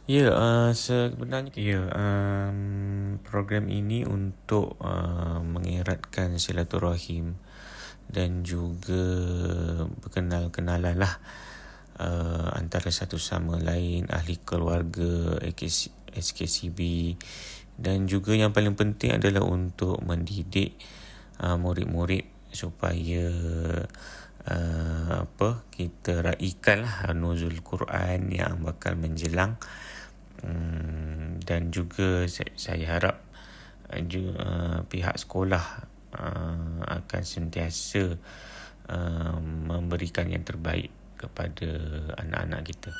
Sebenarnya program ini untuk mengeratkan silaturahim dan juga berkenal-kenalan lah antara satu sama lain, ahli keluarga, SKCB, dan juga yang paling penting adalah untuk mendidik murid-murid supaya kita raikanlah nuzul Quran yang bakal menjelang. Dan juga saya harap pihak sekolah akan sentiasa memberikan yang terbaik kepada anak-anak kita.